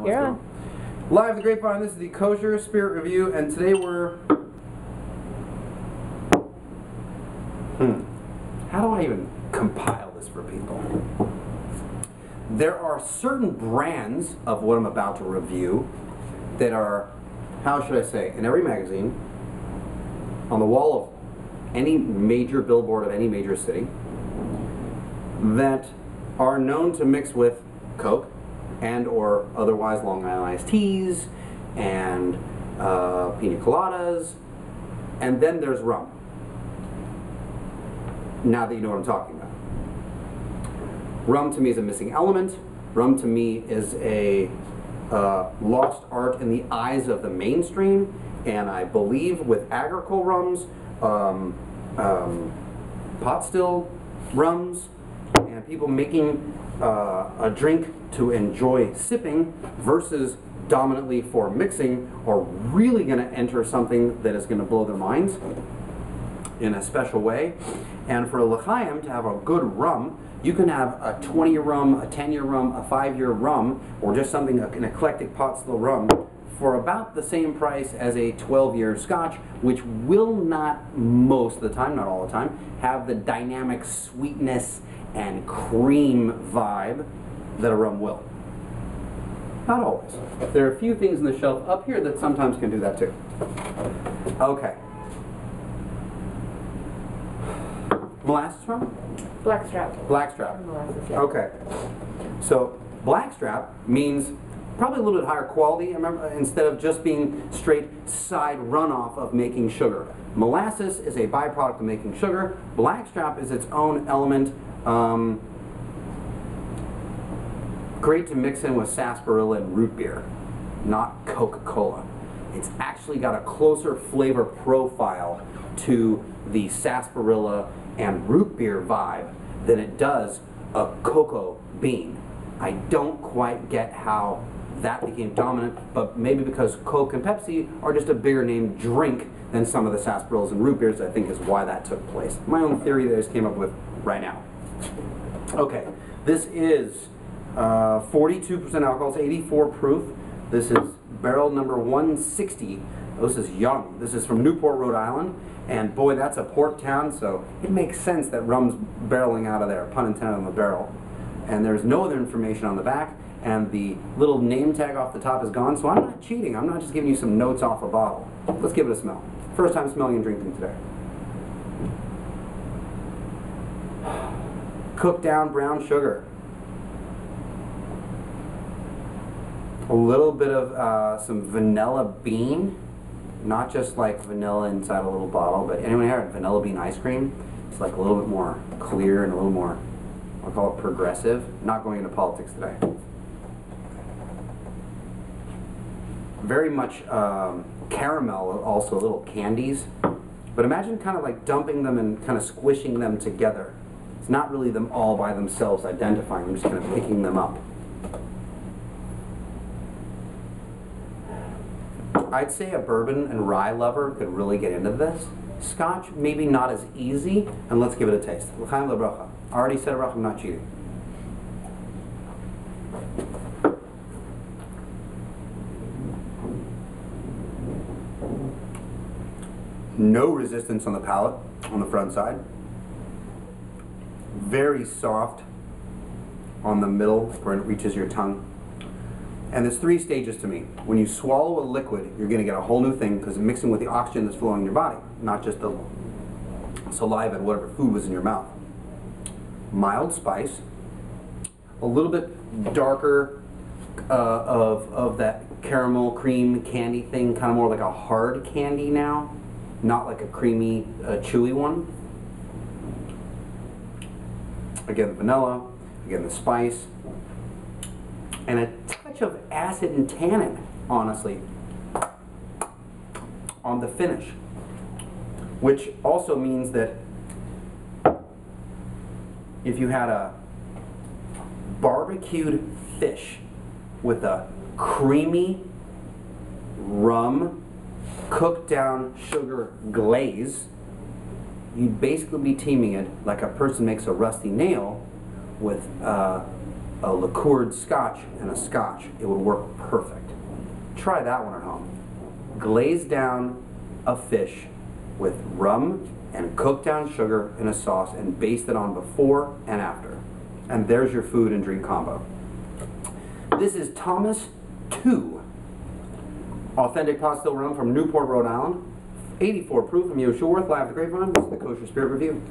You're on. Live at the Grapevine, this is the Kosher Spirit Review, and today we're... How do I even compile this for people? There are certain brands of what I'm about to review that are, how should I say, in every magazine, on the wall of any major billboard of any major city, that are known to mix with Coke and or otherwise Long Island iced teas and pina coladas, and then there's rum. Now that you know what I'm talking about. Rum to me is a missing element. Rum to me is a lost art in the eyes of the mainstream, and I believe with agricole rums, pot still rums, and people making a drink to enjoy sipping versus dominantly for mixing are really going to enter something that is going to blow their minds in a special way. And for a l'chaim to have a good rum, you can have a 20-year rum, a 10-year rum, a 5-year rum, or just something, an eclectic pot still rum, for about the same price as a 12-year scotch, which will not, most of the time, not all the time, have the dynamic sweetness and cream vibe that a rum will. Not always. There are a few things in the shelf up here that sometimes can do that too. Okay. Molasses rum? Blackstrap. Blackstrap. Molasses, yeah. Okay. So blackstrap means probably a little bit higher quality. I remember, instead of just being straight side runoff of making sugar. Molasses is a byproduct of making sugar. Blackstrap is its own element. Great to mix in with sarsaparilla and root beer, not Coca-Cola. It's actually got a closer flavor profile to the sarsaparilla and root beer vibe than it does a cocoa bean. I don't quite get how that became dominant, but maybe because Coke and Pepsi are just a bigger name drink than some of the sarsaparillas and root beers, I think is why that took place. My own theory that I just came up with right now. Okay, this is 42% alcohol, it's 84 proof. This is barrel number 160. This is young. This is from NewPort, Rhode Island. And boy, that's a port town, so it makes sense that rum's barreling out of there, pun intended on the barrel. And there's no other information on the back, and the little name tag off the top is gone, so I'm not cheating. I'm not just giving you some notes off a bottle. Let's give it a smell. First time smelling and drinking today. Cooked down brown sugar. A little bit of some vanilla bean. Not just like vanilla inside a little bottle, but anyone here had vanilla bean ice cream? It's like a little bit more clear and a little more, I'll call it progressive. Not going into politics today. Very much caramel, also little candies. But imagine kind of like dumping them and kind of squishing them together. It's not really them all by themselves identifying, I'm just kind of picking them up. I'd say a bourbon and rye lover could really get into this. Scotch, maybe not as easy, and let's give it a taste. L'chaim lebracha. I already said a bracha, I'm not cheating. No resistance on the palate, on the front side. Very soft on the middle where it reaches your tongue. And there's 3 stages to me. When you swallow a liquid, you're going to get a whole new thing because it's mixing with the oxygen that's flowing in your body, not just the saliva and whatever food was in your mouth. Mild spice, a little bit darker of that caramel cream candy thing, kind of more like a hard candy now, not like a creamy, chewy one. Again, the vanilla, again, the spice, and a touch of acid and tannin, honestly, on the finish. Which also means that if you had a barbecued fish with a creamy rum, cooked down sugar glaze, you'd basically be teaming it like a person makes a rusty nail with a liqueured scotch and a scotch, it would work perfect. Try that one at home. Glaze down a fish with rum and cook down sugar in a sauce and baste it on before and after. And there's your food and drink combo. This is Thomas 2. Authentic pot still rum from Newport, Rhode Island. 84 proof from Yehoshua Werth, live at the Grapevine. This is the Kosher Spirit Review.